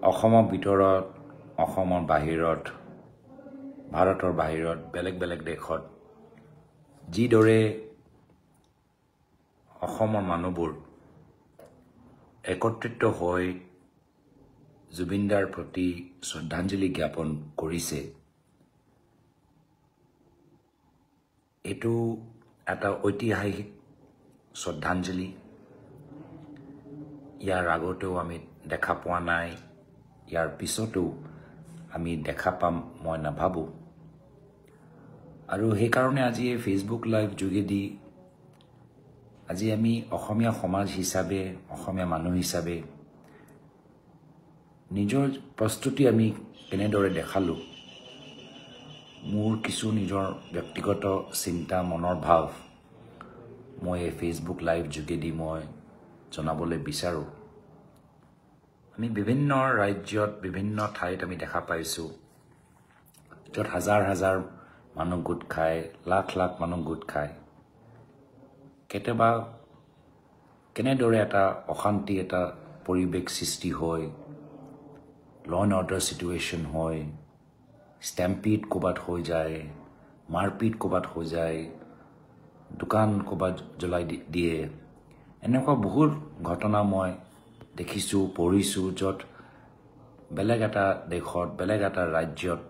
অসমৰ ভিতৰত অসমৰ বাহিৰত ভাৰতৰ বাহিৰত বেলেগ বেলেগ দেশত যিদৰে অসমৰ মানুহবোৰ একত্ৰিত হৈ জুবিনদাৰ প্ৰতি শ্ৰদ্ধাঞ্জলি জ্ঞাপন কৰিছে এটো এটা ঐতিহাসিক শ্ৰদ্ধাঞ্জলি ইয়াৰ আগতেও আমি দেখা পোৱা নাই ইয়াৰ পিছতো আমি দেখা পাম মই নাভাবো আৰু সেই কাৰণে আজি এই ফেসবুক লাইভ যোগেদি আজি আমি অসমীয়া সমাজ হিচাপে অসমীয়া মানুহ হিচাপে নিজৰ প্ৰস্তুতি আমি কেনেদৰে দেখালো মোৰ কিছু নিজৰ ব্যক্তিগত চিন্তা মনৰ ভাৱ মই এই ফেসবুক লাইভ যোগেদি মই জনাবলৈ বিচাৰো আমি বিভিন্ন ৰাজ্যত বিভিন্ন ঠাইত আমি দেখা পাইছো যত হাজাৰ হাজাৰ মানুহ গোট খায় লাখ লাখ মানুহ গোট খায় কেতিয়াবা কেনেদৰে এটা অশান্তি এটা পৰিবেশ সৃষ্টি হয় law and order situation হয় stampede কোবাত হৈ যায় মাৰপিট কোবাত হৈ যায় দোকান কোবাত জ্বলাই দিয়ে এনেকুৱা বহুত ঘটনা মই দেখিছো পঢ়িছো যত বেলেগ এটা দেশত বেলেগ এটা ৰাজ্যত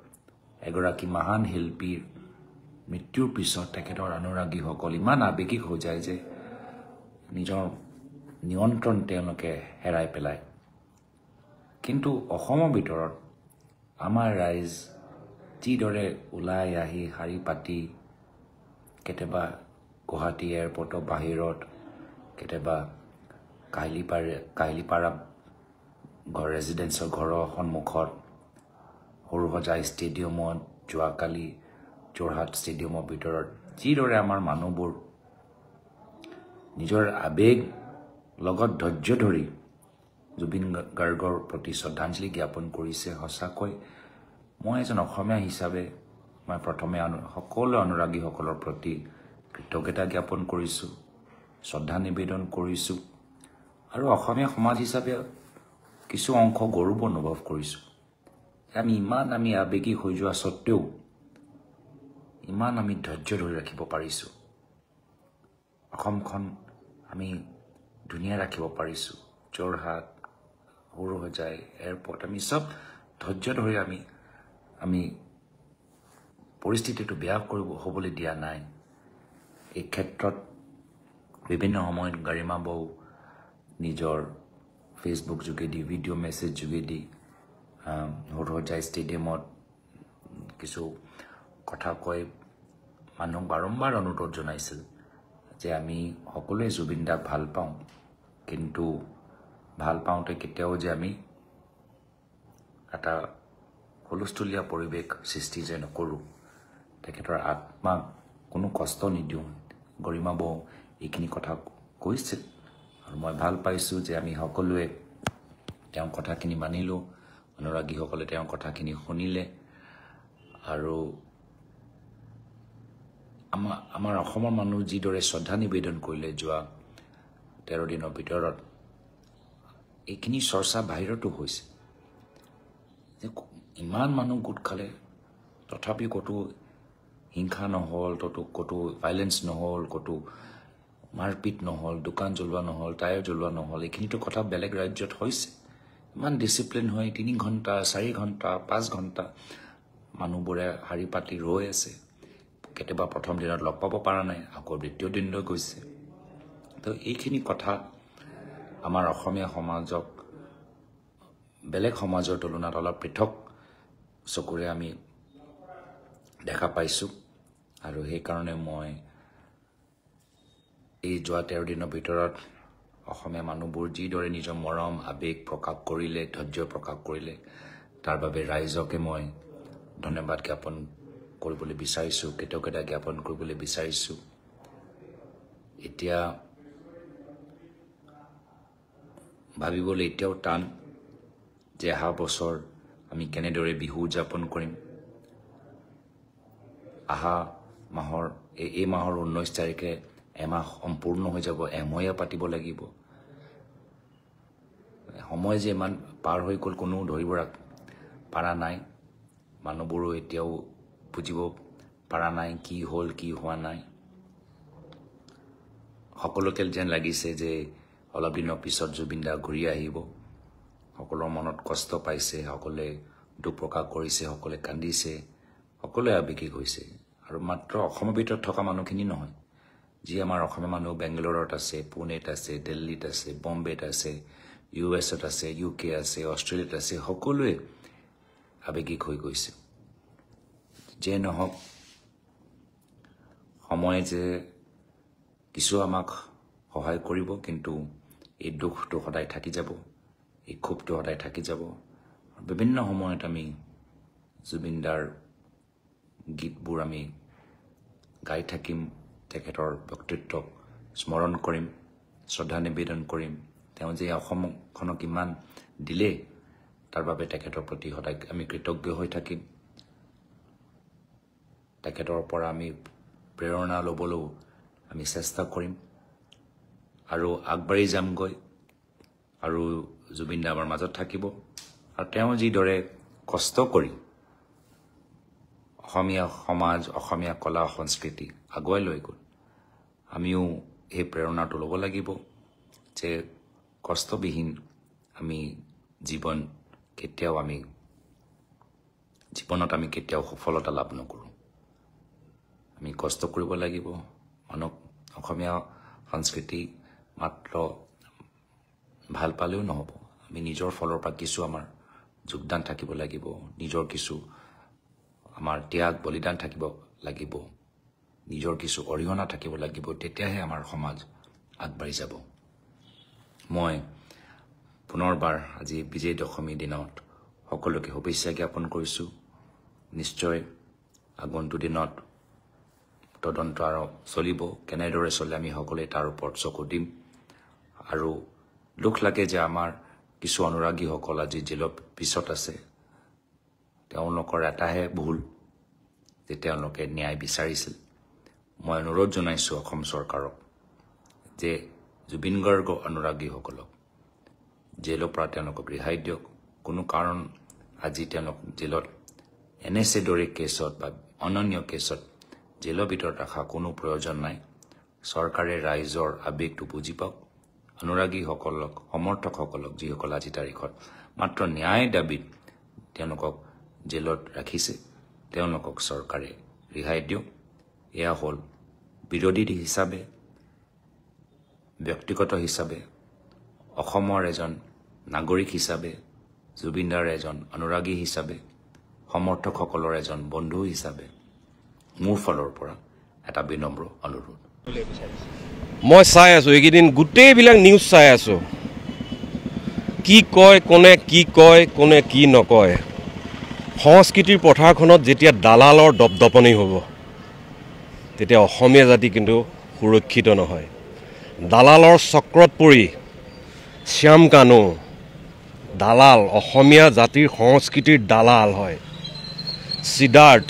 এগৰাকী মহান শিল্পীৰ মৃত্যুৰ পিছত তেখেতৰ অনুৰাগীসকল ইমান আবেগিক হৈ যায় যে নিজৰ নিয়ন্ত্ৰণ তেওঁলোকে হেৰাই পেলায় কিন্তু অসমৰ ভিতৰত আমাৰ ৰাইজ যিদৰে ওলাই আহি হাৰি পাতি কেতিয়াবা গুৱাহাটী এয়াৰপৰ্টৰ বাহিৰত কেতিয়াবা কাহিলিপাৰা ঘৰ ৰেজিডেন্সৰ ঘৰৰ সন্মুখত সৰুসজা ষ্টেডিয়ামত যোৱাকালি যোৰহাট ষ্টেডিয়ামৰ ভিতৰত যিদৰে আমাৰ মানুহবোৰ নিজৰ আবেগ লগত ধৈৰ্য ধৰি জুবিন গাৰ্গৰ প্ৰতি শ্ৰদ্ধাঞ্জলি জ্ঞাপন কৰিছে সঁচাকৈ মই এজন অসমীয়া হিচাপে মই প্ৰথমে সকলো অনুৰাগীসকলৰ প্ৰতি কৃতজ্ঞতা জ্ঞাপন কৰিছো শ্ৰদ্ধা নিবেদন কৰিছো আৰু অসমীয়া সমাজ হিচাপে কিছু অংশ গৌৰৱ অনুভৱ কৰিছো আমি ইমান আমি আবেগিক হৈ যোৱা সত্ত্বেও ইমান আমি ধৈৰ্য ধৰি ৰাখিব পাৰিছো অসমখন আমি ধুনীয়া ৰাখিব পাৰিছো যোৰহাট সৰুসজাই এয়াৰপৰ্ট আমি সব ধৈৰ্য ধৰি আমি পৰিস্থিতিটো বেয়া কৰিব হ'বলৈ দিয়া নাই এই ক্ষেত্ৰত বিভিন্ন সময়ত গাৰিমা বৌ নিজৰ ফেসবুক যোগেদি ভিডিঅ' মেছেজ যোগেদি সৰুসজাই ষ্টেডিয়ামত কিছু কথা কৈ মানুহক বাৰম্বাৰ অনুৰোধ জনাইছিল যে আমি সকলোৱে জুবিনদাক ভাল পাওঁ কিন্তু ভাল পাওঁতে কেতিয়াও যে আমি এটা হুলস্থুলীয়া পৰিবেশ সৃষ্টি যে নকৰো তেখেতৰ আত্মাক কোনো কষ্ট নিদিওঁ গৰিমা বৌ এইখিনি কথা কৈছিল আৰু মই ভাল পাইছো যে আমি সকলোৱে তেওঁৰ কথাখিনি মানিলো অনুৰাগীসকলে তেওঁৰ কথাখিনি শুনিলে আৰু আমাৰ অসমৰ মানুহ যিদৰে শ্ৰদ্ধা নিবেদন কৰিলে যোৱা 13 দিনৰ ভিতৰত এইখিনি চৰ্চা বাহিৰতো হৈছে যে ইমান মানুহ গোট খালে তথাপি কতো হিংসা নহল কতো ভাইলেন্স নহল কতো মাৰপিট নহল দোকান জ্বলোৱা নহল টায়াৰ জ্বলোৱা নহল এইখিনিতো কথা বেলেগ ৰাজ্যত হৈছে ইমান ডিসিপ্লিন হয় 3 ঘণ্টা 4 ঘণ্টা 5 ঘণ্টা মানুহবোৰে হাৰি পাতি ৰৈ আছে কেতিয়াবা প্ৰথম দিনত লগ পাব পৰা নাই আকৌ দ্বিতীয় দিনলৈ গৈছে তো এইখিনি কথা আমাৰ অসমীয়া সমাজক বেলেগ সমাজৰ তুলনাত অলপ পৃথক চকুৰে আমি দেখা পাইছো আৰু সেই কাৰণে মই এই যোৱা 13 দিনৰ ভিতৰত অসমীয়া মানুহবোৰ যিদৰে নিজৰ মৰম আবেগ প্ৰকাশ কৰিলে ধৈৰ্য প্ৰকাশ কৰিলে তাৰ বাবে ৰাইজকে মই ধন্যবাদ জ্ঞাপন কৰিবলৈ বিচাৰিছো কৃতজ্ঞতা জ্ঞাপন কৰিবলৈ বিচাৰিছো এতিয়া ভাবিবলৈ এতিয়াও টান যে অহা বছৰ আমি কেনেদৰে বিহু উদযাপন কৰিম আহা মাহৰ এই মাহৰ 19 তাৰিখে এমাহ সম্পূৰ্ণ হৈ যাব এমহীয়া পাতিব লাগিব সময় যে ইমান পাৰ হৈ গ'ল কোনো ধৰিব পাৰা নাই মানুহবোৰো এতিয়াও বুজিব পাৰা নাই কি হ'ল কি হোৱা নাই সকলোকে যেন লাগিছে যে অলপ দিনৰ পিছত জুবিন দা ঘূৰি আহিব সকলোৰ মনত কষ্ট পাইছে সকলোৱে দুখ প্ৰকাশ কৰিছে সকলোৱে কান্দিছে সকলোৱে আৱেগিক হৈছে আৰু মাত্ৰ অসমৰ ভিতৰত থকা মানুহখিনি নহয় যি আমাৰ অসমীয়া মানুহ বেংগালুৰুত আছে পুনেত আছে দিল্লীত আছে বম্বেত আছে ইউএছত আছে ইউকে আছে অষ্ট্ৰেলিয়াত আছে সকলোৱে আৱেগিক হৈ গৈছে যে নহওক সময় যে কিছু আমাক সহায় কৰিব কিন্তু এই দুখটো সদায় থাকি যাব এই ক্ষোভটো সদায় থাকি যাব বিভিন্ন সময়ত আমি জুবিন দাৰ গীতবোৰ আমি গাই থাকিম তেখেতৰ ব্যক্তিত্বক স্মৰণ কৰিম শ্ৰদ্ধা নিবেদন কৰিম তেওঁ যে অসমখনক ইমান দিলে তাৰ বাবে তেখেতৰ প্ৰতি সদায় আমি কৃতজ্ঞ হৈ থাকিম তেখেতৰ পৰা আমি প্ৰেৰণা ল'বলৈ আমি চেষ্টা কৰিম আৰু আগবাঢ়ি যামগৈ আৰু জুবিন দা আমাৰ মাজত থাকিব আৰু তেওঁ যিদৰে কষ্ট কৰি অসমীয়া সমাজ অসমীয়া কলা সংস্কৃতি আগুৱাই লৈ গ'ল আমিও এই প্ৰেৰণাটো ল'ব লাগিব যে কষ্টবিহীন আমি জীৱনত আমি কেতিয়াও সফলতা লাভ নকৰোঁ আমি কষ্ট কৰিব লাগিব মানৱ অসমীয়া সংস্কৃতি মাত্ৰ ভাল পালেও নহ'ব আমি নিজৰ ফলৰ পৰা কিছু আমাৰ যোগদান থাকিব লাগিব নিজৰ কিছু আমাৰ ত্যাগ বলিদান থাকিব লাগিব নিজৰ কিছু অৰিহণা থাকিব লাগিব তেতিয়াহে আমাৰ সমাজ আগবাঢ়ি যাব মই পুনৰবাৰ আজি বিজয় দশমী দিনত সকলোকে শুভেচ্ছা জ্ঞাপন কৰিছোঁ নিশ্চয় আগন্তুক দিনত তদন্ত আৰু চলিব কেনেদৰে চলে আমি সকলোৱে তাৰ ওপৰত চকু দিম আৰু দুখ লাগে যে আমাৰ কিছু অনুৰাগীসকল আজি জেলৰ পিছত আছে তেওঁলোকৰ এটাহে ভুল যে তেওঁলোকে ন্যায় বিচাৰিছিল মই অনুৰোধ জনাইছোঁ অসম চৰকাৰক যে জুবিন গাৰ্গৰ অনুৰাগীসকলক জেলৰ পৰা তেওঁলোকক ৰেহাই দিয়ক কোনো কাৰণ আজি তেওঁলোক জেলত NSA দৰে কেছত বা অনন্য কেছত জেলৰ ভিতৰত ৰখা কোনো প্ৰয়োজন নাই চৰকাৰে ৰাইজৰ আৱেগটো বুজি পাওক অনুৰাগীসকলক সমৰ্থকসকলক যিসকল আজি তাৰিখত মাত্ৰ ন্যায় দাবীত তেওঁলোকক জেলত ৰাখিছে তেওঁলোকক চৰকাৰে ৰেহাই দিয়ক এয়া হ'ল বিৰোধী হিচাপে ব্যক্তিগত হিচাপে অসমৰ এজন নাগৰিক হিচাপে জুবিন দাৰ এজন অনুৰাগী হিচাপে সমৰ্থকসকলৰ এজন বন্ধু হিচাপে মোৰ ফালৰ পৰা এটা বিনম্ৰ অনুৰোধ মই চাই আছো এইকেইদিন গোটেইবিলাক নিউজ চাই আছো কি কয় কোনে কি নকয় সংস্কৃতিৰ পথাৰখনত যেতিয়া দালালৰ দপদপনি হ'ব তেতিয়া অসমীয়া জাতি কিন্তু সুৰক্ষিত নহয় দালালৰ চক্ৰত পৰি শ্যাম কানু দালাল অসমীয়া জাতিৰ সংস্কৃতিৰ দালাল হয় সিদ্ধাৰ্থ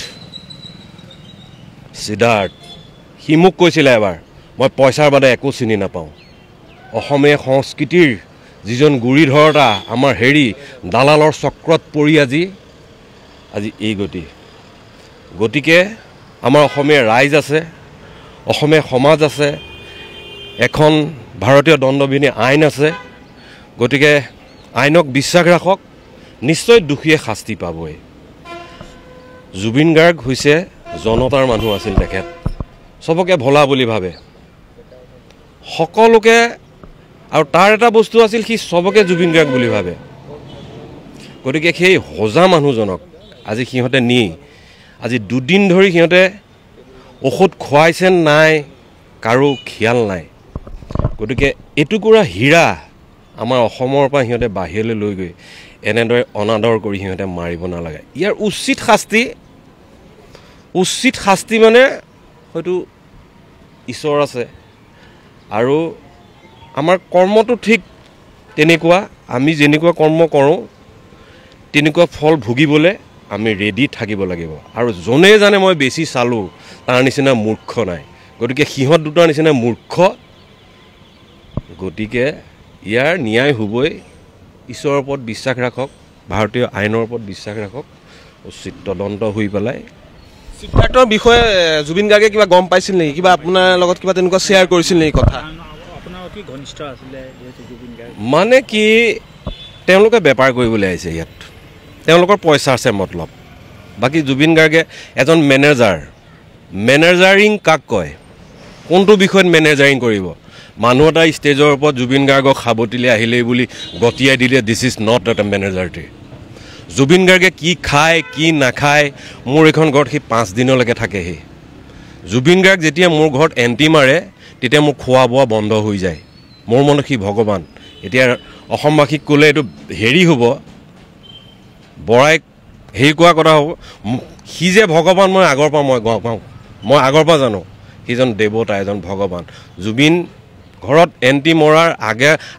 সি মোক কৈছিলে এবাৰ মই পইচাৰ বাদে একো চিনি নাপাওঁ অসমীয়া সংস্কৃতিৰ যিজন গুৰি ধৰতা আমাৰ দালালৰ চক্ৰত পৰি আজি এই গতিকে আমাৰ অসমীয়া ৰাইজ আছে অসমীয়া সমাজ আছে এখন ভাৰতীয় দণ্ডবিধি আইন আছে গতিকে আইনক বিশ্বাস ৰাখক নিশ্চয় দোষীয়ে শাস্তি পাবই জুবিন গাৰ্গ হৈছে জনতাৰ মানুহ আছিল তেখেত সবকে ভলা বুলি ভাবে সকলোকে আৰু তাৰ এটা বস্তু আছিল সি সবকে জুবিন গাৰ্গ বুলি ভাবে গতিকে সেই হজা মানুহজনক আজি সিহঁতে নি আজি দুদিন ধৰি সিহঁতে ঔষধ খুৱাইছে নাই কাৰো খিয়াল নাই গতিকে এটুকুৰা হীৰা আমাৰ অসমৰ পৰা সিহঁতে বাহিৰলৈ লৈ গৈ এনেদৰে অনাদৰ কৰি সিহঁতে মাৰিব নালাগে ইয়াৰ উচিত শাস্তি মানে হয়তো ঈশ্বৰ আছে আৰু আমাৰ কৰ্মটো ঠিক তেনেকুৱা আমি যেনেকুৱা কৰ্ম কৰোঁ তেনেকুৱা ফল ভুগিবলৈ আমি ৰেডি থাকিব লাগিব আৰু জনে জানে মই বেছি চালোঁ তাৰ নিচিনা মূৰ্খ নাই গতিকে সিহঁত দুটাৰ নিচিনা মূৰ্খ গতিকে ইয়াৰ ন্যায় হ'বই ঈশ্বৰৰ ওপৰত বিশ্বাস ৰাখক, ভাৰতীয় আইনৰ ওপৰত বিশ্বাস ৰাখক, উচিত তদন্ত হৈ পেলাই। সিদ্ধাৰ্থৰ বিষয়ে জুবিন গাৰ্গে কিবা গম পাইছিল নেকি, কিবা আপোনাৰ লগত কিবা তেনেকুৱা শ্বেয়াৰ কৰিছিল নেকি কথা? আপোনাৰ অতি ঘনিষ্ঠ আছিলে যেহেতু জুবিন গাৰ্গ। মানে কি তেওঁলোকে বেপাৰ কৰিবলৈ আহিছে ইয়াত, তেওঁলোকৰ পইচা আছে মতলব। বাকী জুবিন গাৰ্গে এজন মেনেজাৰিং কাক কয়, কোনটো বিষয়ত মেনেজাৰিং কৰিব? মানুহ এটা ষ্টেজৰ ওপৰত জুবিন গাৰ্গক সাৱটিলে আহিলেই বুলি গতিয়াই দিলে, দিছ ইজ নট এটা মেনেজাৰটি। জুবিন গাৰ্গে কি খায় কি নাখায়, মোৰ এইখন ঘৰত সি 5 দিনলৈকে থাকেহি। জুবিন গাৰ্গ যেতিয়া মোৰ ঘৰত এণ্টি মাৰে তেতিয়া মোৰ খোৱা বোৱা বন্ধ হৈ যায়। মোৰ মনত সি ভগৱান। এতিয়া অসমবাসীক ক'লে এইটো হেৰি হ'ব, বৰাই হেৰি কোৱা কথা হ'ব। সি যে ভগৱান মই আগৰ পৰা গম পাওঁ, মই আগৰ পৰা জানো সিজন দেৱতা, এজন ভগৱান। জুবিন ঘৰত এণ্টি মৰাৰ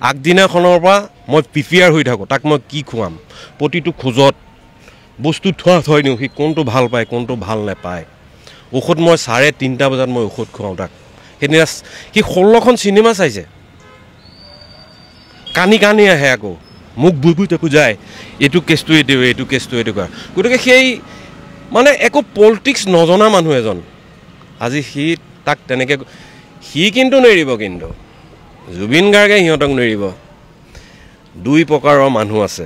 আগদিনাখনৰ পৰা মই প্ৰিপেয়াৰ হৈ থাকোঁ, তাক মই কি খুৱাম, প্ৰতিটো খোজত বস্তু থৈ দিওঁ, সি কোনটো ভাল পায় কোনটো ভাল নাপায়। ঔষধ মই 3:30 বজাত মই ঔষধ খুৱাওঁ তাক। সেইদিনা সি 16খন চিনেমা চাইছে, কানি আহে, আকৌ মোক বুই থাকোঁ যায়, এইটো কেছটো এইটো কেছটো এইটো কৰা। গতিকে সেই মানে একো পলিটিক্স নজনা মানুহ এজন, আজি সি তাক তেনেকৈ সি কিন্তু নেৰিব। কিন্তু জুবিন গাৰ্গে সিহঁতক নেৰিব। 2 প্ৰকাৰৰ মানুহ আছে।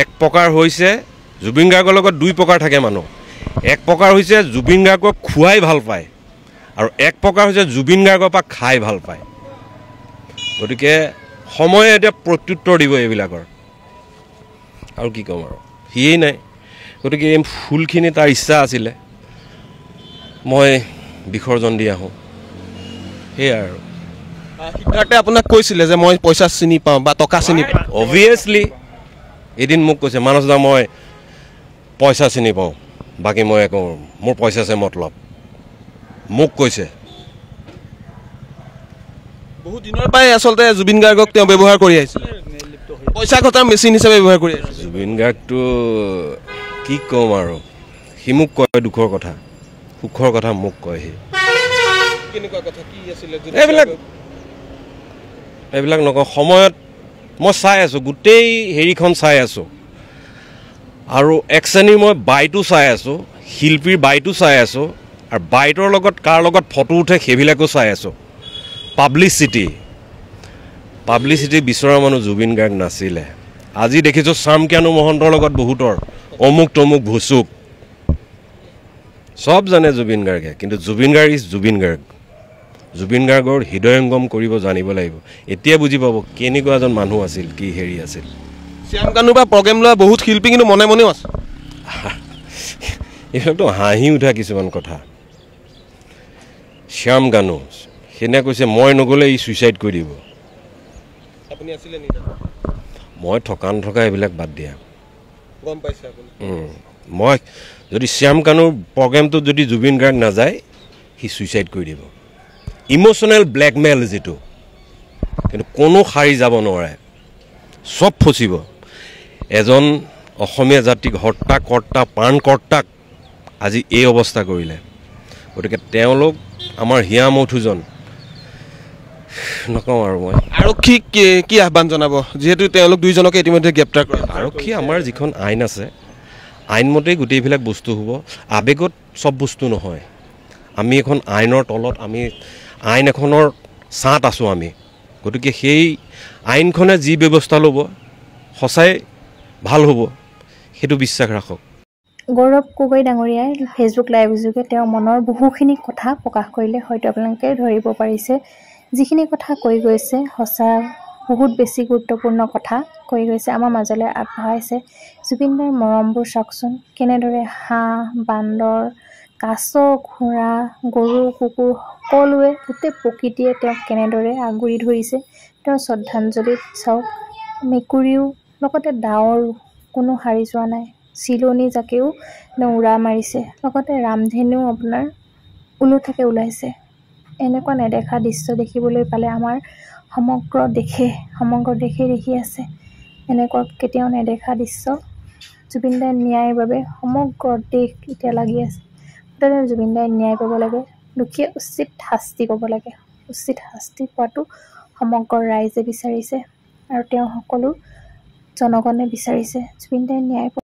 এক প্ৰকাৰ হৈছে জুবিন গাৰ্গৰ লগত 2 প্ৰকাৰ থাকে মানুহ। এক প্ৰকাৰ হৈছে জুবিন গাৰ্গক খুৱাই ভাল পায়, আৰু এক প্ৰকাৰ হৈছে জুবিন গাৰ্গৰ পৰা খাই ভাল পায়। গতিকে সময়ে এতিয়া প্ৰত্যুত্তৰ দিব এইবিলাকৰ, আৰু কি ক'ম আৰু, সিয়েই নাই। গতিকে এই ফুলখিনি তাৰ ইচ্ছা আছিলে, মই বিসৰ্জন দি আহোঁ, সেয়াই আৰু। সিদ্ধাৰ্থে আপোনাক কৈছিলে যে মই পইচা চিনি পাওঁ বা টকা চিনি পাওঁ? অবভিয়াছলি এদিন মোক কৈছে, মানস দা মই পইচা চিনি পাওঁ, বাকী মই একো, মোৰ পইচা আছে মতলব, মোক কৈছে। বহুত দিনৰ পৰাই আচলতে জুবিন গাৰ্গক তেওঁ ব্যৱহাৰ কৰি আহিছিলে, পইচা ঘটাৰ মেচিন হিচাপে ব্যৱহাৰ কৰি আহিছিলে। জুবিন গাৰ্গটো কি ক'ম আৰু, সি মোক কয় দুখৰ কথা, সুখৰ কথা মোক কয়। সি এইবিলাক নকওঁ। সময়ত মই চাই আছোঁ, গোটেই হেৰিখন চাই আছোঁ, আৰু এক শ্ৰেণীৰ মই বাইটো চাই আছোঁ, শিল্পীৰ বাইটো চাই আছোঁ, আৰু বাইটৰ লগত কাৰ লগত ফটো উঠে সেইবিলাকো চাই আছোঁ। পাব্লিচিটি বিচৰা মানুহ জুবিন গাৰ্গ নাছিলে। আজি দেখিছোঁ চামকিয়ানু মহন্তৰ লগত বহুতৰ অমুক তমুক ভুচুক, চব জানে জুবিন গাৰ্গে, কিন্তু জুবিন গাৰ্গ ইজ জুবিন গাৰ্গ। জুবিন গাৰ্গৰ হৃদয়ংগম কৰিব জানিব লাগিব, এতিয়া বুজি পাব কেনেকুৱা এজন মানুহ আছিল, কি হেৰি আছিল। শ্যাম কানু বা প্ৰগ্ৰেম লোৱা বহুত শিল্পী কিন্তু মনে মনেও আছে। এইবিলাকতো হাঁহি উঠা কিছুমান কথা। শ্যাম কানু সেইদিনা কৈছে মই নগ'লে ই ছুইচাইড কৰি দিব। আপুনি আছিলে নি? মই থকা নথকা এইবিলাক বাদ দিয়া, গম পাইছে আপুনি? মই যদি শ্যাম কানুৰ প্ৰগ্ৰেমটোত যদি জুবিন গাৰ্গ নাযায়, সি ছুইচাইড কৰি দিব। ইম'চনেল ব্লেকমেইল যিটো, কিন্তু কোনো সাৰি যাব নোৱাৰে, চব ফচিব। এজন অসমীয়া জাতিক হৰ্তা প্ৰাণকৰ্তাক আজি এই অৱস্থা কৰিলে। গতিকে তেওঁলোক আমাৰ হিয়া মধুজন, নকওঁ আৰু মই। আৰক্ষীক কি আহ্বান জনাব, যিহেতু তেওঁলোক দুইজনকে ইতিমধ্যে গ্ৰেপ্তাৰ কৰে? আৰক্ষী আমাৰ যিখন আইন আছে, আইনমতেই গোটেইবিলাক বস্তু হ'ব। আৱেগত চব বস্তু নহয়। আমি এখন আইনৰ তলত, আমি আইন এখনৰ ছাঁত আছোঁ আমি। গতিকে সেই আইনখনে যি ব্যৱস্থা ল'ব সঁচাই ভাল হ'ব, সেইটো বিশ্বাস ৰাখক। গৌৰৱ গগৈ ডাঙৰীয়াই ফেচবুক লাইভ যোগে তেওঁৰ মনৰ বহুখিনি কথা প্ৰকাশ কৰিলে। হয়তো আপোনালোকে ধৰিব পাৰিছে, যিখিনি কথা কৈ গৈছে সঁচা, বহুত বেছি গুৰুত্বপূৰ্ণ কথা কৈ গৈছে, আমাৰ মাজলৈ আগবঢ়াইছে। জুবিনদাৰ মৰমবোৰ চাওকচোন, কেনেদৰে হাঁহ, বান্দৰ, কাছ, ঘোঁৰা, গৰু, কুকুৰ সকলোৱে, গোটেই প্ৰকৃতিয়ে তেওঁক কেনেদৰে আগুৰি ধৰিছে। তেওঁৰ শ্ৰদ্ধাঞ্জলিত চাওক, মেকুৰীও লগতে ডাৱৰ কোনো হাৰি যোৱা নাই, চিলনী জাকেও উৰা মাৰিছে, লগতে ৰামধেনুও আপোনাৰ ওলোটাকৈ ওলাইছে। এনেকুৱা নেদেখা দৃশ্য দেখিবলৈ পালে আমাৰ সমগ্ৰ দেশে দেখি আছে। এনেকুৱা কেতিয়াও নেদেখা দৃশ্য। জুবিনদাৰ ন্যায়ৰ বাবে সমগ্ৰ দেশ এতিয়া লাগি আছে। মুঠতে জুবিনদাই ন্যায় পাব লাগে, দুখীয়ে উচিত শাস্তি পাব লাগে। উচিত শাস্তি পোৱাটো সমগ্ৰ ৰাইজে বিচাৰিছে, আৰু তেওঁ সকলো জনগণে বিচাৰিছে। জুবিন দাই ন্যায়